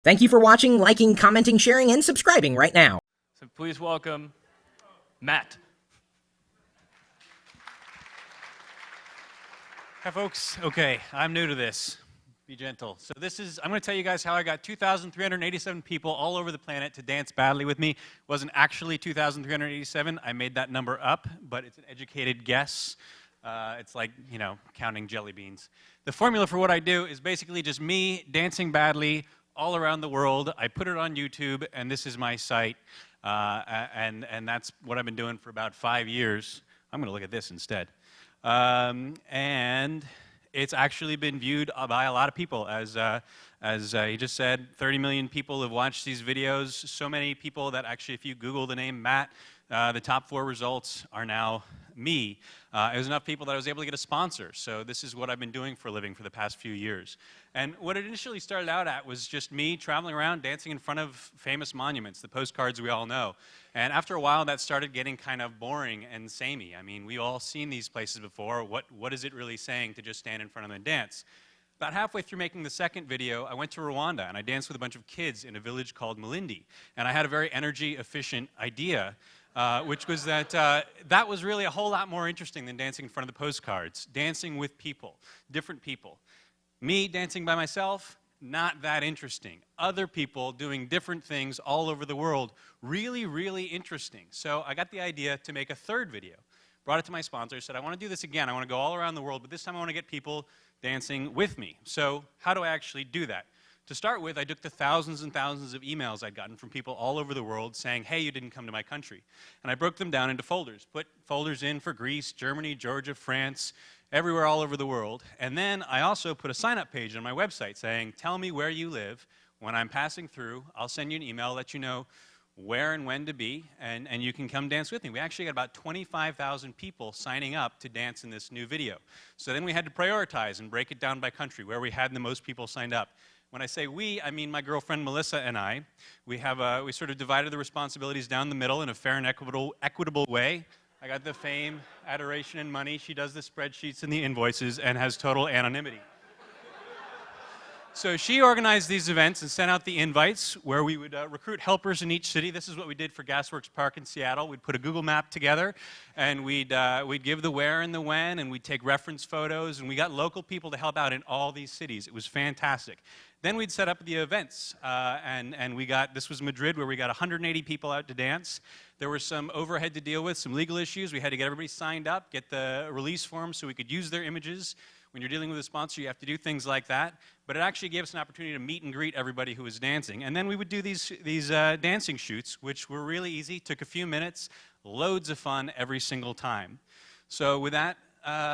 Thank you for watching, liking, commenting, sharing, and subscribing right now. So please welcome Matt. Hi folks, okay, I'm new to this. Be gentle. So I'm going to tell you guys how I got 2,387 people all over the planet to dance badly with me. It wasn't actually 2,387, I made that number up, but it's an educated guess. It's like, counting jelly beans. The formula for what I do is basically just me dancing badly all around the world. I put it on YouTube, and this is my site, and that's what I've been doing for about 5 years. I'm going to look at this instead. And it's actually been viewed by a lot of people. As he just said, 30 million people have watched these videos. So many people that actually, if you Google the name Matt, the top 4 results are now me. It was enough people that I was able to get a sponsor. So this is what I've been doing for a living for the past few years. And what it initially started out at was just me traveling around dancing in front of famous monuments, the postcards we all know. And after a while, that started getting kind of boring and samey. I mean, we've all seen these places before. What is it really saying to just stand in front of them and dance? About halfway through making the second video, I went to Rwanda, and I danced with a bunch of kids in a village called Malindi. And I had a very energy-efficient idea, which was that that was really a whole lot more interesting than dancing in front of the postcards. Dancing with people, different people. Me dancing by myself, not that interesting. Other people doing different things all over the world, really, really interesting. So I got the idea to make a third video. Brought it to my sponsor, said, I want to do this again. I want to go all around the world, but this time I want to get people dancing with me. So how do I actually do that? To start with, I took the thousands and thousands of emails I'd gotten from people all over the world saying, hey, you didn't come to my country. And I broke them down into folders, put folders in for Greece, Germany, Georgia, France, everywhere all over the world. And then I also put a sign-up page on my website saying, tell me where you live. When I'm passing through, I'll send you an email, let you know where and when to be, and you can come dance with me. We actually got about 25,000 people signing up to dance in this new video. So then we had to prioritize and break it down by country, where we had the most people signed up. When I say we, I mean my girlfriend Melissa and I. We sort of divided the responsibilities down the middle in a fair and equitable way. I got the fame, adoration, and money. She does the spreadsheets and the invoices and has total anonymity. So she organized these events and sent out the invites where we would recruit helpers in each city. This is what we did for Gasworks Park in Seattle. We'd put a Google map together, and we'd give the where and the when, and we'd take reference photos, and we got local people to help out in all these cities. It was fantastic. Then we'd set up the events, and this was Madrid, where we got 180 people out to dance. There was some overhead to deal with, some legal issues. We had to get everybody signed up, get the release forms so we could use their images. When you're dealing with a sponsor, you have to do things like that. But it actually gave us an opportunity to meet and greet everybody who was dancing. And then we would do these dancing shoots, which were really easy, took a few minutes, loads of fun every single time. So with that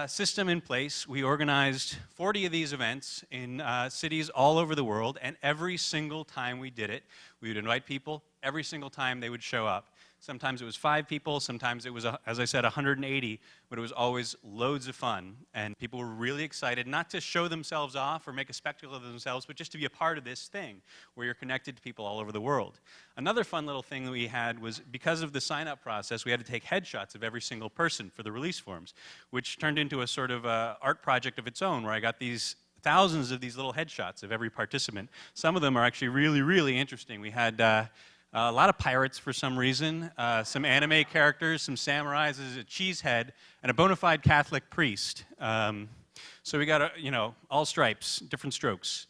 system in place, we organized 40 of these events in cities all over the world, and every single time we did it, we would invite people. Every single time they would show up. Sometimes it was 5 people, sometimes it was, as I said, 180, but it was always loads of fun, and people were really excited, not to show themselves off or make a spectacle of themselves, but just to be a part of this thing, where you're connected to people all over the world. Another fun little thing that we had was, because of the sign-up process, we had to take headshots of every single person for the release forms, which turned into a sort of art project of its own, where I got these thousands of these little headshots of every participant. Some of them are actually really, really interesting. We had a lot of pirates for some reason, some anime characters, some samurais, a cheesehead, and a bona fide Catholic priest. So we got, all stripes, different strokes.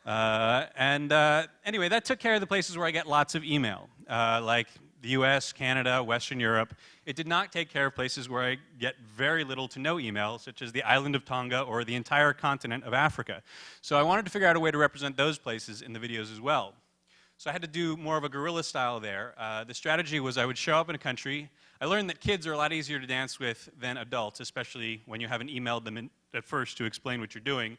Anyway, that took care of the places where I get lots of email, like the US, Canada, Western Europe. It did not take care of places where I get very little to no email, such as the island of Tonga or the entire continent of Africa. So I wanted to figure out a way to represent those places in the videos as well. So I had to do more of a guerrilla style there. The strategy was I would show up in a country. I learned that kids are a lot easier to dance with than adults, especially when you haven't emailed them at first to explain what you're doing.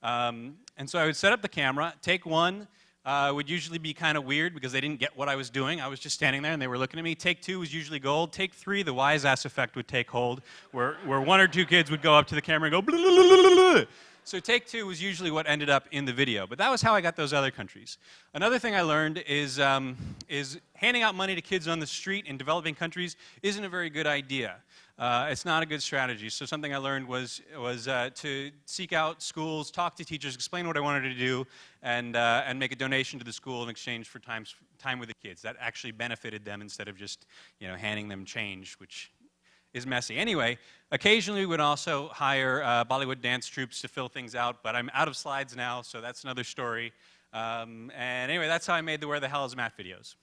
And so I would set up the camera. Take one would usually be kind of weird because they didn't get what I was doing. I was just standing there and they were looking at me. Take 2 was usually gold. Take 3, the wise ass effect would take hold, where 1 or 2 kids would go up to the camera and go, blah, blah, blah, blah, blah. So take two was usually what ended up in the video, but that was how I got those other countries. Another thing I learned is handing out money to kids on the street in developing countries isn't a very good idea. It's not a good strategy. So something I learned was to seek out schools, talk to teachers, explain what I wanted to do, and make a donation to the school in exchange for time with the kids. That actually benefited them instead of just handing them change, which is messy. Anyway, occasionally we would also hire Bollywood dance troupes to fill things out, but I'm out of slides now, so that's another story. And anyway, that's how I made the Where the Hell is Matt videos.